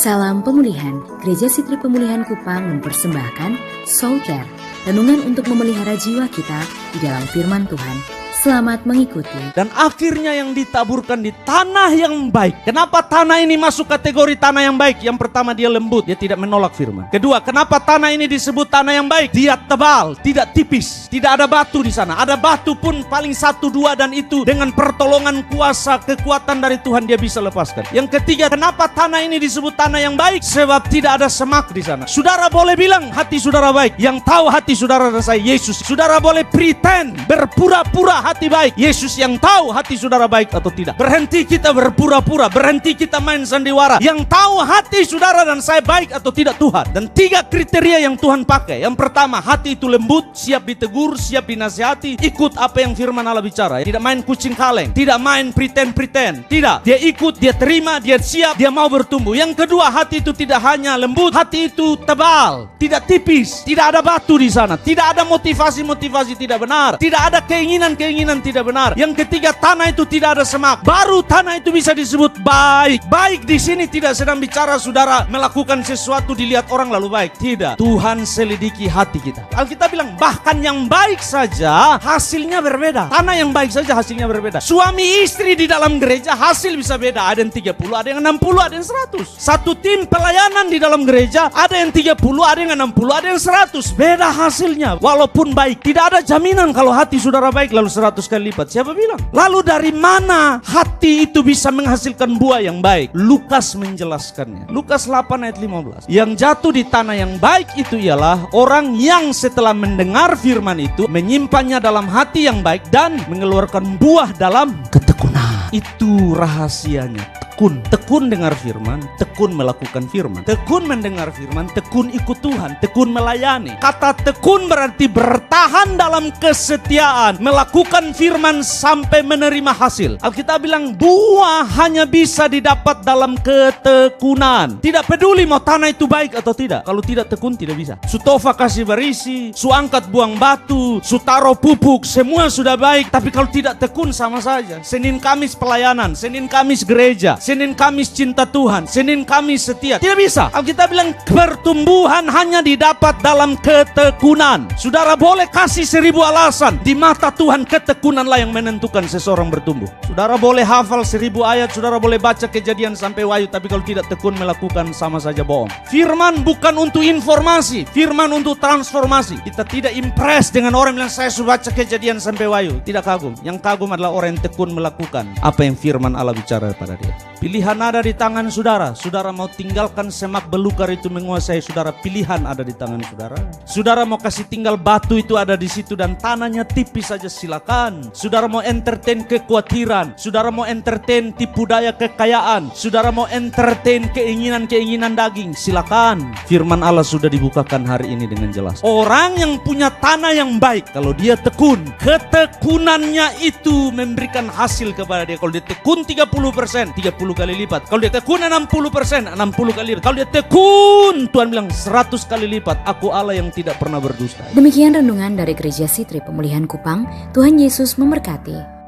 Salam pemulihan, Gereja Sitri Pemulihan Kupang mempersembahkan Soul Care, renungan untuk memelihara jiwa kita di dalam firman Tuhan. Selamat mengikuti. Dan akhirnya yang ditaburkan di tanah yang baik. Kenapa tanah ini masuk kategori tanah yang baik? Yang pertama, dia lembut, dia tidak menolak firman. Kedua, kenapa tanah ini disebut tanah yang baik? Dia tebal, tidak tipis, tidak ada batu di sana. Ada batu pun paling 1-2, dan itu dengan pertolongan kuasa kekuatan dari Tuhan dia bisa lepaskan. Yang ketiga, kenapa tanah ini disebut tanah yang baik? Sebab tidak ada semak di sana. Saudara boleh bilang hati saudara baik. Yang tahu hati saudara adalah Yesus. Saudara boleh pretend, berpura-pura hati baik. Yesus yang tahu hati saudara baik atau tidak. Berhenti kita berpura-pura, berhenti kita main sandiwara. Yang tahu hati saudara dan saya baik atau tidak Tuhan. Dan 3 kriteria yang Tuhan pakai. Yang pertama, hati itu lembut, siap ditegur, siap dinasihati, ikut apa yang firman Allah bicara. Tidak main kucing kaleng, tidak main pretend. Tidak, dia ikut, dia terima, dia siap, dia mau bertumbuh. Yang kedua, hati itu tidak hanya lembut, hati itu tebal, tidak tipis, tidak ada batu di sana, tidak ada motivasi tidak benar, tidak ada keinginan tidak benar. Yang ketiga, tanah itu tidak ada semak. Baru tanah itu bisa disebut baik. Baik di sini tidak sedang bicara saudara melakukan sesuatu dilihat orang lalu baik. Tidak. Tuhan selidiki hati kita. Alkitab bilang bahkan yang baik saja hasilnya berbeda. Tanah yang baik saja hasilnya berbeda. Suami istri di dalam gereja hasil bisa beda. Ada yang 30, ada yang 60, ada yang 100. Satu tim pelayanan di dalam gereja ada yang 30, ada yang 60, ada yang 100. Beda hasilnya. Walaupun baik, tidak ada jaminan kalau hati saudara baik lalu 100 kali lipat. Siapa bilang? Lalu dari mana hati itu bisa menghasilkan buah yang baik? Lukas menjelaskannya. Lukas 8 ayat 15. Yang jatuh di tanah yang baik itu ialah orang yang setelah mendengar firman itu menyimpannya dalam hati yang baik dan mengeluarkan buah dalam ketekunan. Itu rahasianya. Tekun dengar firman, tekun melakukan firman. Tekun mendengar firman, tekun ikut Tuhan, tekun melayani. Kata tekun berarti bertahan dalam kesetiaan, melakukan firman sampai menerima hasil. Alkitab bilang buah hanya bisa didapat dalam ketekunan. Tidak peduli mau tanah itu baik atau tidak. Kalau tidak tekun tidak bisa. Sutofa kasih berisi, su angkat buang batu, su taruh pupuk, semua sudah baik. Tapi kalau tidak tekun sama saja. Senin Kamis pelayanan, Senin Kamis gereja, Senin Kamis cinta Tuhan, Senin Kamis setia. Tidak bisa. Alkitab bilang pertumbuhan hanya didapat dalam ketekunan. Saudara boleh kasih 1000 alasan. Di mata Tuhan ketekunanlah yang menentukan seseorang bertumbuh. Saudara boleh hafal 1000 ayat, saudara boleh baca Kejadian sampai Wahyu, tapi kalau tidak tekun melakukan sama saja bohong. Firman bukan untuk informasi, firman untuk transformasi. Kita tidak impress dengan orang yang bilang saya sudah baca Kejadian sampai Wahyu. Tidak kagum. Yang kagum adalah orang yang tekun melakukan apa yang firman Allah bicara pada dia. Pilihan ada di tangan saudara. Saudara mau tinggalkan semak belukar itu menguasai saudara, pilihan ada di tangan saudara. Saudara mau kasih tinggal batu itu ada di situ dan tanahnya tipis saja, silakan. Saudara mau entertain kekhawatiran, saudara mau entertain tipu daya kekayaan, saudara mau entertain keinginan daging, silakan. Firman Allah sudah dibukakan hari ini dengan jelas. Orang yang punya tanah yang baik, kalau dia tekun, ketekunannya itu memberikan hasil kepada dia. Kalau dia tekun 30%, 30 kali lipat. Kalau dia tekun 60%, 60 kali lipat. Kalau dia tekun, Tuhan bilang 100 kali lipat. Aku Allah yang tidak pernah berdusta. Demikian renungan dari Gereja Sitri Pemulihan Kupang. Tuhan Yesus memberkati.